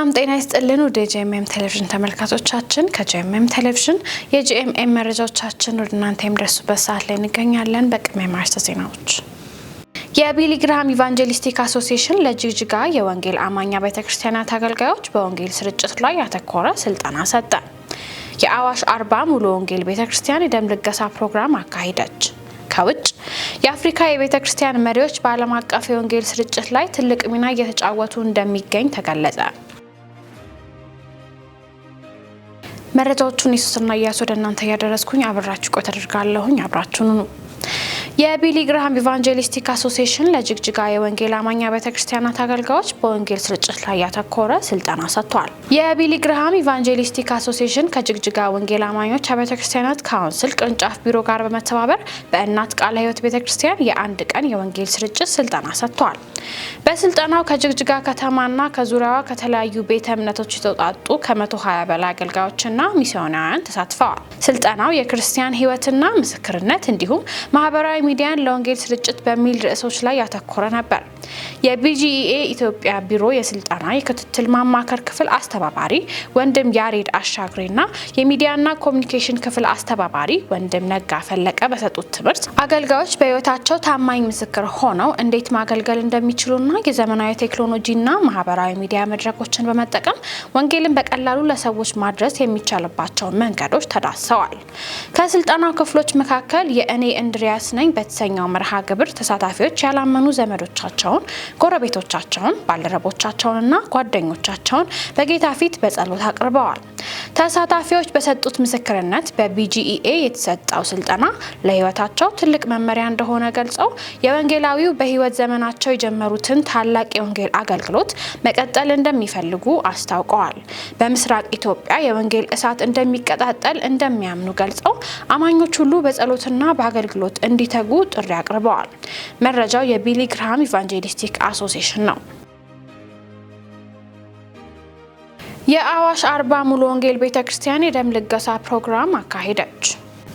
ሰላም ጤና ይስጥልን ወደ ጂኤምኤም ቴሌቪዥን ተመልካቾቻችን ከጂኤምኤም ቴሌቪዥን የጂኤምኤም መረጃዎቻችን ወደ እናንተ የሚደርሱበት ሰዓት ላይ እንገኛለን። በቅድሚያ ማርዕስተ ዜናዎች። የቢሊ ግርሃም ኢቫንጀሊስቲክ አሶሲዬሽን ለጅግጅጋ የወንጌል አማኛ ቤተክርስቲያናት አገልጋዮች በወንጌል ስርጭት ላይ ያተኮረ ስልጠና ሰጠ። የአዋሽ አርባ ሙሉ ወንጌል ቤተክርስቲያን የደም ልገሳ ፕሮግራም አካሂደች። ከውጭ የአፍሪካ የቤተክርስቲያን መሪዎች በዓለም አቀፍ የወንጌል ስርጭት ላይ ትልቅ ሚና እየተጫወቱ እንደሚገኝ ተገለጸ። መረጃዎቹን ኢየሱስና ኢያሱ ወደ እናንተ ያደረስኩኝ አብራችሁ ቆይታ አድርጋለሁኝ። አብራችሁኑ ነው። የቢሊ ግርሃም ኢቫንጀሊስቲክ አሶሲዬሽን ለጅግጅጋ የወንጌል አማኛ ቤተክርስቲያናት አገልጋዮች በወንጌል ስርጭት ላይ ያተኮረ ስልጠና ሰጥቷል። የቢሊ ግርሃም ኢቫንጀሊስቲክ አሶሲዬሽን ከጅግጅጋ ወንጌል አማኞች ቤተክርስቲያናት ካውንስል ቅርንጫፍ ቢሮ ጋር በመተባበር በእናት ቃለ ሕይወት ቤተክርስቲያን የአንድ ቀን የወንጌል ስርጭት ስልጠና ሰጥቷል። በስልጠናው ከጅግጅጋ ከተማና ከዙሪያዋ ከተለያዩ ቤተ እምነቶች የተውጣጡ ከ120 በላይ አገልጋዮችና ሚስዮናውያን ተሳትፈዋል። ስልጠናው የክርስቲያን ሕይወትና ምስክርነት እንዲሁም ማህበራዊ ሚዲያን ለወንጌል ስርጭት በሚል ርዕሶች ላይ ያተኮረ ነበር። የቢጂኢኤ ኢትዮጵያ ቢሮ የስልጠና የክትትል ማማከር ክፍል አስተባባሪ ወንድም ያሬድ አሻግሬና የሚዲያና ኮሚኒኬሽን ክፍል አስተባባሪ ወንድም ነጋ ፈለቀ በሰጡት ትምህርት አገልጋዮች በህይወታቸው ታማኝ ምስክር ሆነው እንዴት ማገልገል እንደሚችሉና የዘመናዊ ቴክኖሎጂና ማህበራዊ ሚዲያ መድረኮችን በመጠቀም ወንጌልን በቀላሉ ለሰዎች ማድረስ የሚቻልባቸውን መንገዶች ተዳሰዋል። ከስልጠናው ክፍሎች መካከል የእኔ እንድሪያስ ነኝ በተሰኘው መርሃ ግብር ተሳታፊዎች ያላመኑ ዘመዶቻቸውን፣ ጎረቤቶቻቸውን፣ ባልደረቦቻቸውንና ጓደኞቻቸውን በጌታ ፊት በጸሎት አቅርበዋል። ተሳታፊዎች በሰጡት ምስክርነት በቢጂኢኤ የተሰጠው ስልጠና ለህይወታቸው ትልቅ መመሪያ እንደሆነ ገልጸው የወንጌላዊው በህይወት ዘመናቸው የጀመሩትን ታላቅ የወንጌል አገልግሎት መቀጠል እንደሚፈልጉ አስታውቀዋል። በምስራቅ ኢትዮጵያ የወንጌል እሳት እንደሚቀጣጠል እንደሚያምኑ ገልጸው አማኞች ሁሉ በጸሎትና በአገልግሎት እንዲተጉ ጥሪ አቅርበዋል። መረጃው የቢሊ ግርሃም ኢቫንጀሊስቲክ አሶሲዬሽን ነው። የአዋሽ አርባ ሙሉ ወንጌል ቤተክርስቲያን የደም ልገሳ ፕሮግራም አካሄደች።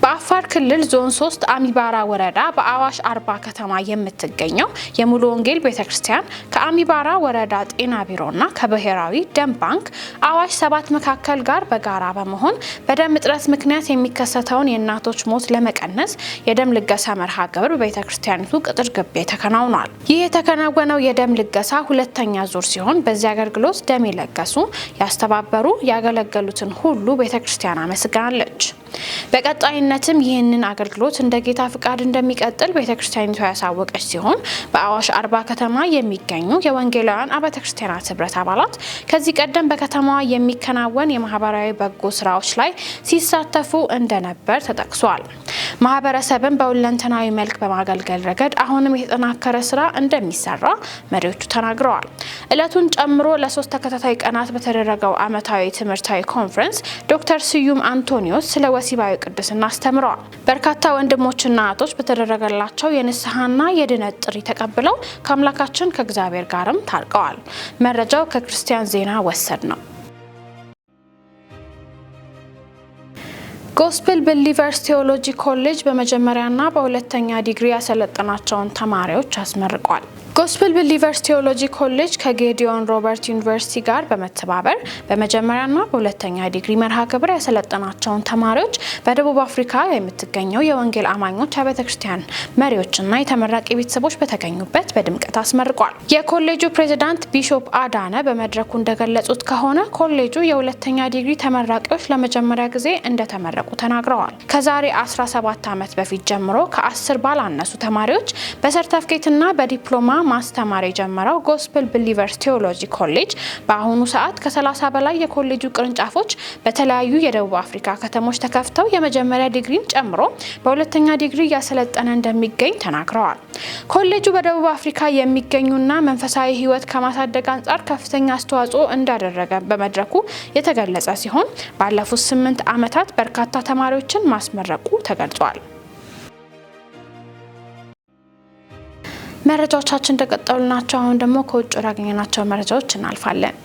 በአፋር ክልል ዞን 3 አሚባራ ወረዳ በአዋሽ አርባ ከተማ የምትገኘው የሙሉ ወንጌል ቤተክርስቲያን ከአሚባራ ወረዳ ጤና ቢሮና ከብሔራዊ ደም ባንክ አዋሽ 7 መካከል ጋር በጋራ በመሆን በደም እጥረት ምክንያት የሚከሰተውን የእናቶች ሞት ለመቀነስ የደም ልገሳ መርሃ ግብር በቤተክርስቲያኒቱ ቅጥር ግቢ ተከናውኗል። ይህ የተከናወነው የደም ልገሳ ሁለተኛ ዙር ሲሆን በዚህ አገልግሎት ደም የለገሱ፣ ያስተባበሩ፣ ያገለገሉትን ሁሉ ቤተክርስቲያን አመስግናለች። በቀጣይነትም ይህንን አገልግሎት እንደ ጌታ ፍቃድ እንደሚቀጥል ቤተክርስቲያኒቱ ያሳወቀች ሲሆን በአዋሽ አርባ ከተማ የሚገኙ የወንጌላውያን አብያተ ክርስቲያናት ህብረት አባላት ከዚህ ቀደም በከተማዋ የሚከናወን የማህበራዊ በጎ ስራዎች ላይ ሲሳተፉ እንደነበር ተጠቅሷል። ማህበረሰብን በሁለንተናዊ መልክ በማገልገል ረገድ አሁንም የተጠናከረ ስራ እንደሚሰራ መሪዎቹ ተናግረዋል። ዕለቱን ጨምሮ ለ3 ተከታታይ ቀናት በተደረገው ዓመታዊ ትምህርታዊ ኮንፈረንስ ዶክተር ስዩም አንቶኒዮስ ስለ ወሲባዊ ቅድስና አስተምረዋል። በርካታ ወንድሞችና እህቶች በተደረገላቸው የንስሐና የድነት ጥሪ ተቀብለው ከአምላካችን ከእግዚአብሔር ጋርም ታርቀዋል። መረጃው ከክርስቲያን ዜና ወሰድ ነው። ጎስፔል ቢሊቨርስ ቴዎሎጂ ኮሌጅ በመጀመሪያና በሁለተኛ ዲግሪ ያሰለጠናቸውን ተማሪዎች አስመርቋል። ጎስፔል ቢሊቨርስ ቴዎሎጂ ኮሌጅ ከጌዲዮን ሮበርት ዩኒቨርሲቲ ጋር በመተባበር በመጀመሪያና በሁለተኛ ዲግሪ መርሃ ግብር ያሰለጠናቸውን ተማሪዎች በደቡብ አፍሪካ የምትገኘው የወንጌል አማኞች ቤተክርስቲያን መሪዎችና የተመራቂ ቤተሰቦች በተገኙበት በድምቀት አስመርቋል። የኮሌጁ ፕሬዝዳንት ቢሾፕ አዳነ በመድረኩ እንደገለጹት ከሆነ ኮሌጁ የሁለተኛ ዲግሪ ተመራቂዎች ለመጀመሪያ ጊዜ እንደተመረቁ ተናግረዋል። ከዛሬ 17 ዓመት በፊት ጀምሮ ከ10 ባላነሱ ተማሪዎች በሰርተፍኬትና በዲፕሎማ ማስተማር የጀመረው ጎስፔል ቢሊቨርስ ቴዎሎጂ ኮሌጅ በአሁኑ ሰዓት ከ30 በላይ የኮሌጁ ቅርንጫፎች በተለያዩ የደቡብ አፍሪካ ከተሞች ተከፍተው የመጀመሪያ ዲግሪን ጨምሮ በሁለተኛ ዲግሪ እያሰለጠነ እንደሚገኝ ተናግረዋል። ኮሌጁ በደቡብ አፍሪካ የሚገኙና መንፈሳዊ ሕይወት ከማሳደግ አንጻር ከፍተኛ አስተዋጽኦ እንዳደረገ በመድረኩ የተገለጸ ሲሆን ባለፉት 8 ዓመታት በርካታ ተማሪዎችን ማስመረቁ ተገልጿል። መረጃዎቻችን እንደቀጠሉ ናቸው። አሁን ደግሞ ከውጭ ያገኘናቸው መረጃዎች እናልፋለን።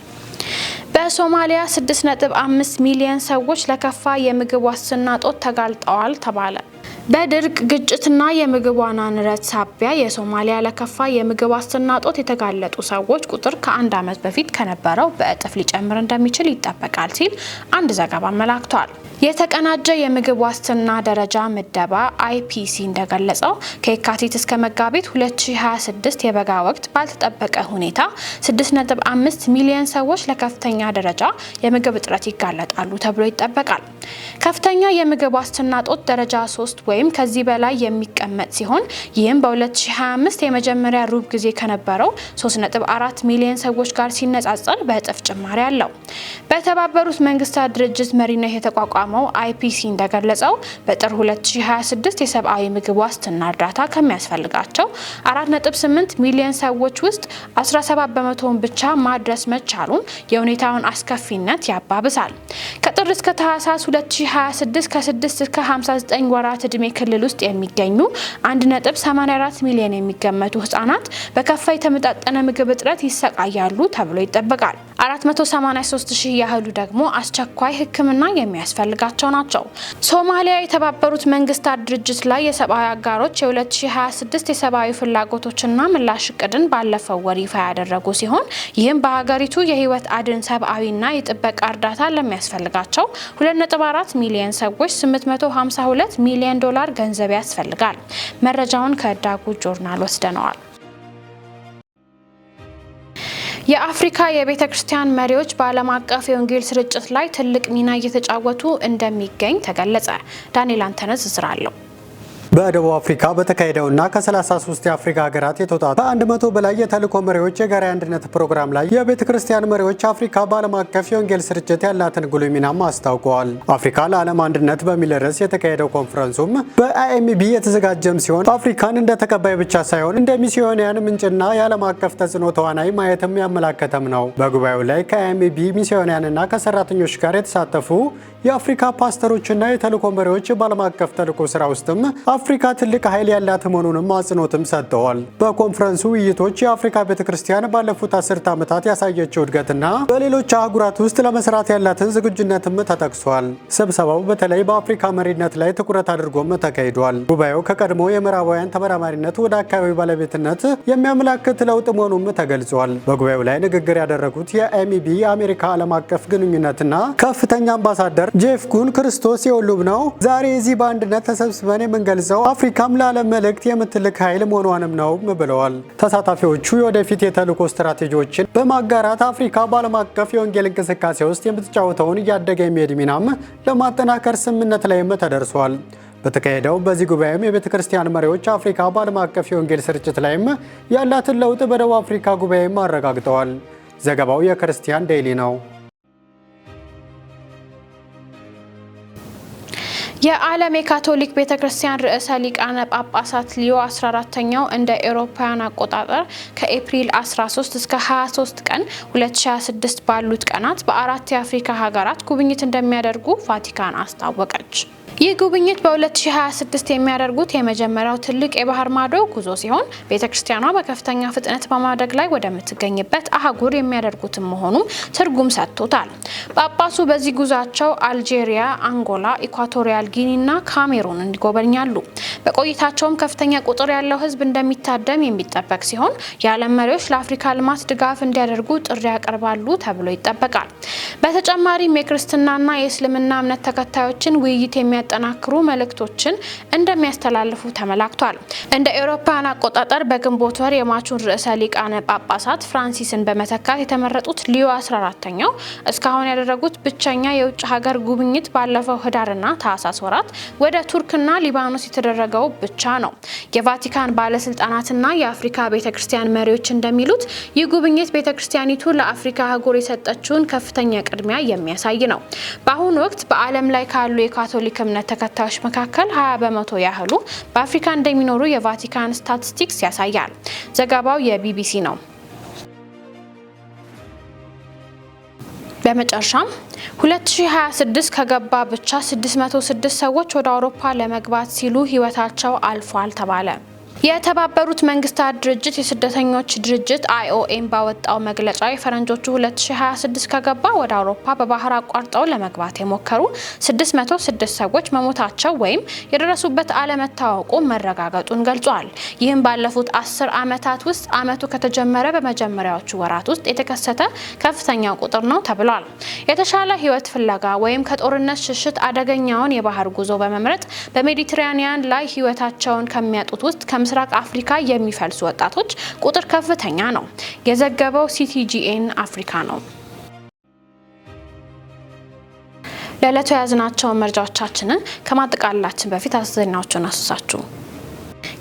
በሶማሊያ 6.5 ሚሊዮን ሰዎች ለከፋ የምግብ ዋስትና ጦት ተጋልጠዋል ተባለ። በድርቅ ግጭትና የምግብ ዋጋ ንረት ሳቢያ የሶማሊያ ለከፋ የምግብ ዋስትና እጦት የተጋለጡ ሰዎች ቁጥር ከአንድ ዓመት በፊት ከነበረው በእጥፍ ሊጨምር እንደሚችል ይጠበቃል ሲል አንድ ዘገባ አመላክቷል። የተቀናጀ የምግብ ዋስትና ደረጃ ምደባ IPC እንደገለጸው ከየካቲት እስከ መጋቢት 2026 የበጋ ወቅት ባልተጠበቀ ሁኔታ 6.5 ሚሊዮን ሰዎች ለከፍተኛ ደረጃ የምግብ እጥረት ይጋለጣሉ ተብሎ ይጠበቃል። ከፍተኛ የምግብ ዋስትና እጦት ደረጃ 3 ወይም ከዚህ በላይ የሚቀመጥ ሲሆን ይህም በ2025 የመጀመሪያ ሩብ ጊዜ ከነበረው 3.4 ሚሊዮን ሰዎች ጋር ሲነጻጸር በእጥፍ ጭማሪ አለው። በተባበሩት መንግስታት ድርጅት መሪነት የተቋቋመው IPC እንደገለጸው በጥር 2026 የሰብአዊ ምግብ ዋስትና እርዳታ ከሚያስፈልጋቸው 4.8 ሚሊዮን ሰዎች ውስጥ 17 በመቶውን ብቻ ማድረስ መቻሉን የሁኔታውን አስከፊነት ያባብሳል። ከጥር እስከ ታህሳስ 2026 ከ6 እስከ 59 ወራት እድሜ ክልል ውስጥ የሚገኙ 1.84 ሚሊዮን የሚገመቱ ህጻናት በከፋ የተመጣጠነ ምግብ እጥረት ይሰቃያሉ ተብሎ ይጠበቃል። 483 ሺህ ያህሉ ደግሞ አስቸኳይ ሕክምና የሚያስፈልጋቸው ናቸው። ሶማሊያ የተባበሩት መንግስታት ድርጅት ላይ የሰብአዊ አጋሮች የ2026 የሰብአዊ ፍላጎቶችና ምላሽ እቅድን ባለፈው ወር ይፋ ያደረጉ ሲሆን ይህም በሀገሪቱ የህይወት አድን ሰብአዊና የጥበቃ እርዳታ ለሚያስፈልጋቸው 2.4 ሚሊዮን ሰዎች 852 ሚሊዮን ዶላር ገንዘብ ያስፈልጋል። መረጃውን ከዳጉ ጆርናል ወስደነዋል። የአፍሪካ የቤተ ክርስቲያን መሪዎች በዓለም አቀፍ የወንጌል ስርጭት ላይ ትልቅ ሚና እየተጫወቱ እንደሚገኝ ተገለጸ። ዳንኤል አንተነስ ዝራለው። በደቡብ አፍሪካ በተካሄደውና ከ33 የአፍሪካ ሀገራት የተውጣጡ ከ100 በላይ የተልእኮ መሪዎች የጋራ አንድነት ፕሮግራም ላይ የቤተ ክርስቲያን መሪዎች አፍሪካ በዓለም አቀፍ የወንጌል ስርጭት ያላትን ጉልህ ሚናም አስታውቀዋል። አፍሪካ ለዓለም አንድነት በሚል ርዕስ የተካሄደው ኮንፈረንሱም በአይኤምቢ የተዘጋጀም ሲሆን አፍሪካን እንደ ተቀባይ ብቻ ሳይሆን እንደ ሚስዮናውያን ምንጭና የዓለም አቀፍ ተጽዕኖ ተዋናይ ማየትም ያመላከተም ነው። በጉባኤው ላይ ከአይኤምቢ ሚስዮናውያንና ከሰራተኞች ጋር የተሳተፉ የአፍሪካ ፓስተሮችና የተልእኮ መሪዎች በዓለም አቀፍ ተልእኮ ስራ ውስጥም አፍሪካ ትልቅ ኃይል ያላት መሆኑንም አጽንኦትም ሰጥተዋል። በኮንፈረንሱ ውይይቶች የአፍሪካ ቤተክርስቲያን ባለፉት 10 ዓመታት ያሳየችው እድገትና በሌሎች አህጉራት ውስጥ ለመስራት ያላትን ዝግጁነትም ተጠቅሷል። ስብሰባው በተለይ በአፍሪካ መሪነት ላይ ትኩረት አድርጎም ተካሂዷል። ጉባኤው ከቀድሞ የምዕራባውያን ተመራማሪነት ወደ አካባቢ ባለቤትነት የሚያመላክት ለውጥ መሆኑም ተገልጿል። በጉባኤው ላይ ንግግር ያደረጉት የአይኤምቢ የአሜሪካ ዓለም አቀፍ ግንኙነትና ከፍተኛ አምባሳደር ጄፍ ኩን ክርስቶስ የሁሉም ነው፣ ዛሬ እዚህ በአንድነት ተሰብስበን የምንገልጸው አፍሪካም ለዓለም መልእክት የምትልክ ኃይል መሆኗንም ነው ብለዋል። ተሳታፊዎቹ የወደፊት የተልእኮ ስትራቴጂዎችን በማጋራት አፍሪካ በዓለም አቀፍ የወንጌል እንቅስቃሴ ውስጥ የምትጫወተውን እያደገ የሚሄድ ሚናም ለማጠናከር ስምምነት ላይም ተደርሷል። በተካሄደው በዚህ ጉባኤም የቤተ ክርስቲያን መሪዎች አፍሪካ በዓለም አቀፍ የወንጌል ስርጭት ላይም ያላትን ለውጥ በደቡብ አፍሪካ ጉባኤም አረጋግጠዋል። ዘገባው የክርስቲያን ዴይሊ ነው። የዓለም የካቶሊክ ቤተክርስቲያን ርዕሰ ሊቃነ ጳጳሳት ሊዮ 14ኛው እንደ አውሮፓውያን አቆጣጠር ከኤፕሪል 13 እስከ 23 ቀን 2026 ባሉት ቀናት በአራት የአፍሪካ ሀገራት ጉብኝት እንደሚያደርጉ ቫቲካን አስታወቀች። ይህ ጉብኝት በ2026 የሚያደርጉት የመጀመሪያው ትልቅ የባህር ማዶ ጉዞ ሲሆን ቤተክርስቲያኗ በከፍተኛ ፍጥነት በማደግ ላይ ወደምትገኝበት አህጉር የሚያደርጉትም መሆኑ ትርጉም ሰጥቶታል። ጳጳሱ በዚህ ጉዟቸው አልጄሪያ፣ አንጎላ፣ ኢኳቶሪያል ጊኒና ካሜሩን እንዲጎበኛሉ። በቆይታቸውም ከፍተኛ ቁጥር ያለው ሕዝብ እንደሚታደም የሚጠበቅ ሲሆን የዓለም መሪዎች ለአፍሪካ ልማት ድጋፍ እንዲያደርጉ ጥሪ ያቀርባሉ ተብሎ ይጠበቃል። በተጨማሪም የክርስትናና የእስልምና እምነት ተከታዮችን ውይይት የሚያጠናክሩ መልእክቶችን እንደሚያስተላልፉ ተመላክቷል። እንደ አውሮፓውያን አቆጣጠር በግንቦት ወር የማቹን ርዕሰ ሊቃነ ጳጳሳት ፍራንሲስን በመተካት የተመረጡት ሊዮ 14ኛው እስካሁን ያደረጉት ብቸኛ የውጭ ሀገር ጉብኝት ባለፈው ህዳርና ታህሳስ ወራት ወደ ቱርክና ሊባኖስ የተደረገው ብቻ ነው። የቫቲካን ባለስልጣናትና የአፍሪካ ቤተክርስቲያን መሪዎች እንደሚሉት ይህ ጉብኝት ቤተክርስቲያኒቱ ለአፍሪካ አህጉር የሰጠችውን ከፍተኛ ቅድሚያ የሚያሳይ ነው። በአሁኑ ወቅት በዓለም ላይ ካሉ የካቶሊክ እምነት ተከታዮች መካከል 20 በመቶ ያህሉ በአፍሪካ እንደሚኖሩ የቫቲካን ስታቲስቲክስ ያሳያል። ዘገባው የቢቢሲ ነው። በመጨረሻም 2026 ከገባ ብቻ 606 ሰዎች ወደ አውሮፓ ለመግባት ሲሉ ህይወታቸው አልፏል ተባለ። የተባበሩት መንግስታት ድርጅት የስደተኞች ድርጅት IOM ባወጣው መግለጫ የፈረንጆቹ 2026 ከገባ ወደ አውሮፓ በባህር አቋርጠው ለመግባት የሞከሩ 606 ሰዎች መሞታቸው ወይም የደረሱበት አለመታወቁ መረጋገጡን ገልጿል። ይህም ባለፉት 10 ዓመታት ውስጥ ዓመቱ ከተጀመረ በመጀመሪያዎቹ ወራት ውስጥ የተከሰተ ከፍተኛው ቁጥር ነው ተብሏል። የተሻለ ህይወት ፍለጋ ወይም ከጦርነት ሽሽት አደገኛውን የባህር ጉዞ በመምረጥ በሜዲትራኒያን ላይ ህይወታቸውን ከሚያጡት ውስጥ ከምስራቅ አፍሪካ የሚፈልሱ ወጣቶች ቁጥር ከፍተኛ ነው። የዘገበው CTGN አፍሪካ ነው። ለዕለቱ ያዝናቸው መረጃዎቻችንን ከማጠቃለላችን በፊት አስዘናዎቹን አስሳችሁ።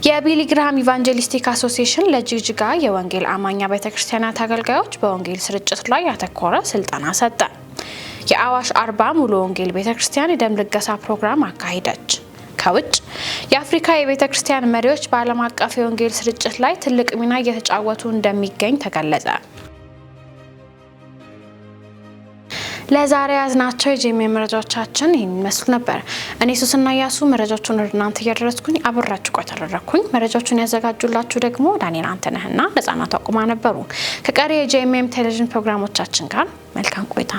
የቢሊ ግራሃም ኢቫንጀሊስቲክ አሶሲዬሽን ለጅግጅጋ የወንጌል አማኛ ቤተክርስቲያናት አገልጋዮች በወንጌል ስርጭት ላይ ያተኮረ ስልጠና ሰጠ። የአዋሽ አርባ ሙሉ ወንጌል ቤተክርስቲያን የደም ልገሳ ፕሮግራም አካሂደች። ከውጭ የአፍሪካ የቤተክርስቲያን መሪዎች በዓለም አቀፍ የወንጌል ስርጭት ላይ ትልቅ ሚና እየተጫወቱ እንደሚገኝ ተገለጸ። ለዛሬ ያዝናቸው የጄኤምኤም መረጃዎቻችን ይህን ይመስሉ ነበር። እኔ ሱስና ያሱ መረጃዎቹን ወደ እናንተ እያደረስኩኝ አብራችሁ ቆይታ አደረኩኝ። መረጃዎቹን ያዘጋጁላችሁ ደግሞ ዳንኤል አንተነህና ነጻናት አቁማ ነበሩ። ከቀሪ የጄኤምኤም ቴሌቪዥን ፕሮግራሞቻችን ጋር መልካም ቆይታ